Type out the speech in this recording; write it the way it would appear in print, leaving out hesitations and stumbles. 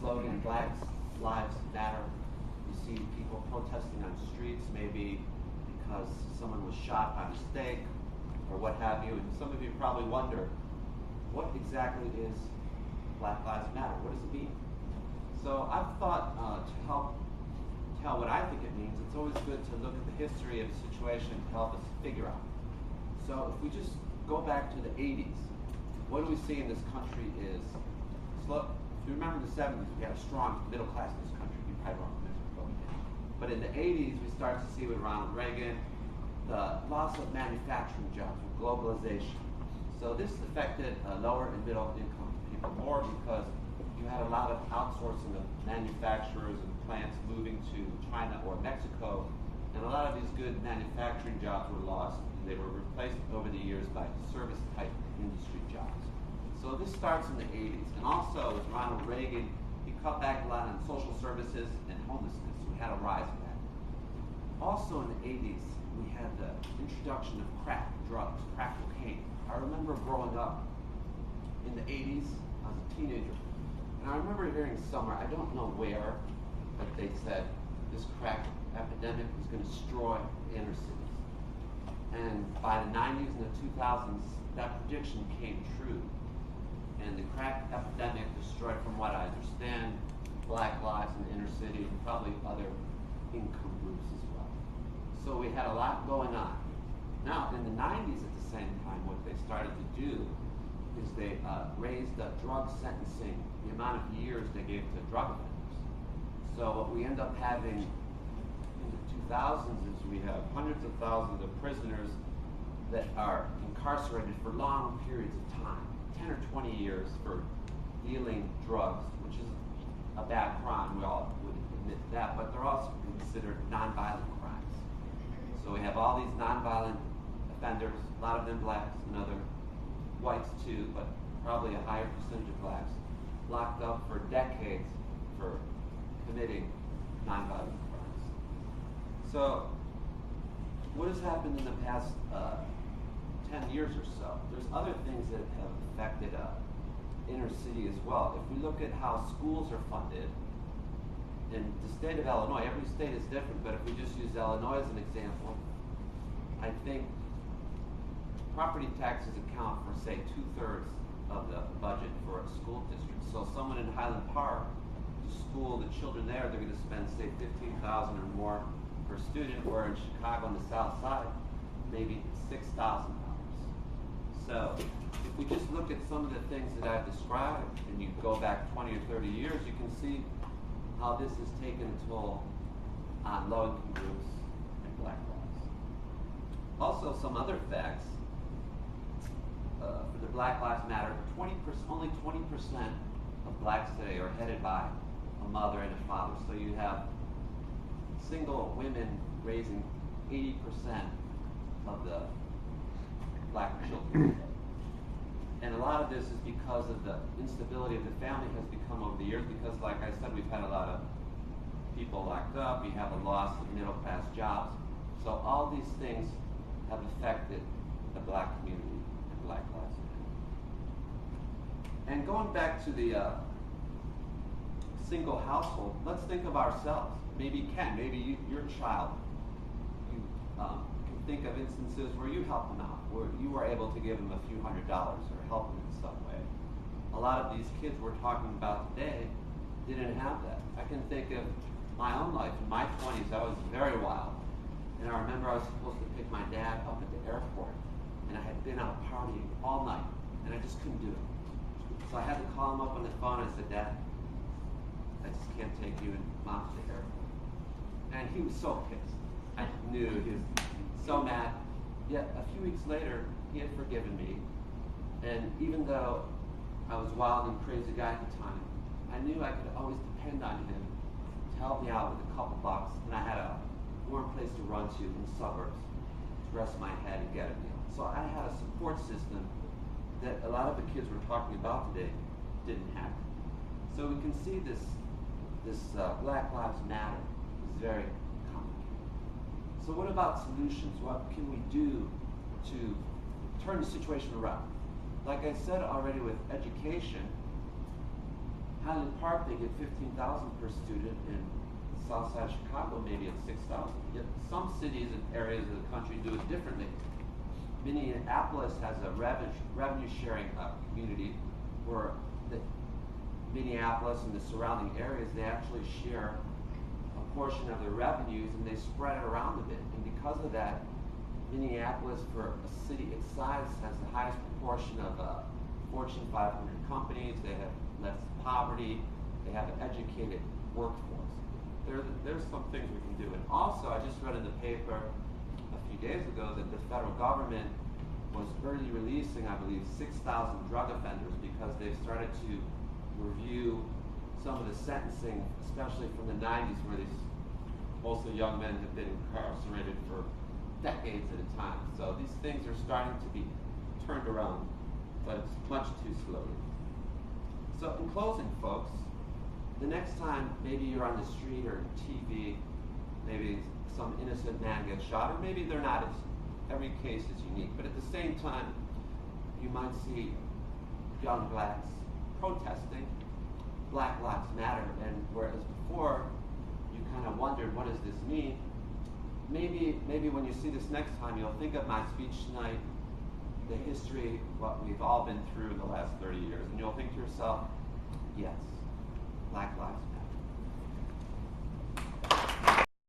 slogan, Black Lives Matter. You see people protesting on streets, maybe because someone was shot by mistake or what have you. And some of you probably wonder, what exactly is Black Lives Matter? What does it mean? So I've thought to help tell what I think it means, it's always good to look at the history of a situation to help us figure out. So if we just go back to the 80s, what do we see in this country is, if you remember the 70s, we had a strong middle class in this country. You probably don't remember what we did. But in the 80s, we start to see with Ronald Reagan, the loss of manufacturing jobs with globalization. So this affected lower and middle income people more because you had a lot of outsourcing of manufacturers and plants moving to China or Mexico, and a lot of these good manufacturing jobs were lost, and they were replaced over the years by service-type industry jobs. So this starts in the 80s, and also with Ronald Reagan, he cut back a lot on social services and homelessness. We had a rise in that. Also in the 80s, we had the introduction of crack drugs, crack cocaine. I remember growing up in the 80s, I was a teenager, and I remember hearing somewhere, I don't know where, but they said this crack epidemic was going to destroy the inner cities. And by the 90s and the 2000s, that prediction came true. And the crack epidemic destroyed, from what I understand, Black lives in the inner city and probably other income groups as well. So we had a lot going on. Now, in the 90s at the same time, what they started to do is they raised the drug sentencing, the amount of years they gave to drug offenders. So what we end up having in the 2000s is we have hundreds of thousands of prisoners that are incarcerated for long periods of time, 10 or 20 years for dealing drugs, which is a bad crime, we all would admit that, but they're also considered nonviolent crimes. So we have all these nonviolent offenders, a lot of them blacks and other whites too, but probably a higher percentage of blacks, locked up for decades for committing nonviolent crimes. So what has happened in the past 10 years or so? There's other things that have affected inner city as well. If we look at how schools are funded, in the state of Illinois, every state is different, but if we just use Illinois as an example, I think property taxes account for, say, 2/3 of the budget for a school district. So someone in Highland Park, to school the children there, they're going to spend, say, $15,000 or more per student, or in Chicago on the south side, maybe $6,000. So if we just look at some of the things that I've described, and you go back 20 or 30 years, you can see how this has taken a toll on low-income groups and black lives. Also, some other facts for the Black Lives Matter, only 20% of blacks today are headed by a mother and a father. So you have single women raising 80% of the black children. And a lot of this is because of the instability of the family has become over the years, because like I said, we've had a lot of people locked up, we have a loss of middle class jobs. So all these things have affected the black community and Black Lives Matter. And going back to the single household, let's think of ourselves. Maybe Ken, maybe your child, you can think of instances where you helped them out, where you were able to give them a few $100s or help them in some way. A lot of these kids we're talking about today didn't have that. I can think of my own life. In my 20s, I was very wild. And I remember I was supposed to pick my dad up at the airport, and I had been out partying all night, and I just couldn't do it. So I had to call him up on the phone and I said, Dad, I just can't take you and Mom to the airport. And he was so pissed. I knew he was so mad. Yet a few weeks later, he had forgiven me. And even though I was a wild and crazy guy at the time, I knew I could always depend on him to help me out with a couple bucks. And I had a warm place to run to in the suburbs to rest my head and get a meal. So I had a support system that a lot of the kids we're talking about today didn't have. So we can see this Black Lives Matter is very complicated. So what about solutions? What can we do to turn the situation around? Like I said already with education, Highland Park, they get 15,000 per student, and south side of Chicago, maybe it's 6,000. Yet some cities and areas of the country do it differently. Minneapolis has a revenue sharing community where Minneapolis and the surrounding areas, they actually share a portion of their revenues and they spread it around a bit. And because of that, Minneapolis, for a city its size, has the highest proportion of Fortune 500 companies. They have less poverty. They have an educated workforce. There's some things we can do. And also, I just read in the paper a few days ago that the federal government was early releasing, I believe, 6,000 drug offenders because they've started to review some of the sentencing, especially from the 90s, where these mostly young men have been incarcerated for decades at a time. So these things are starting to be turned around, but it's much too slowly. So in closing, folks, the next time maybe you're on the street or TV, maybe some innocent man gets shot, or maybe they're not. Every case is unique. But at the same time, you might see young blacks protesting, Black Lives Matter, and whereas before you kind of wondered, what does this mean? Maybe when you see this next time, you'll think of my speech tonight, the history, what we've all been through in the last 30 years, and you'll think to yourself, yes, Black Lives Matter.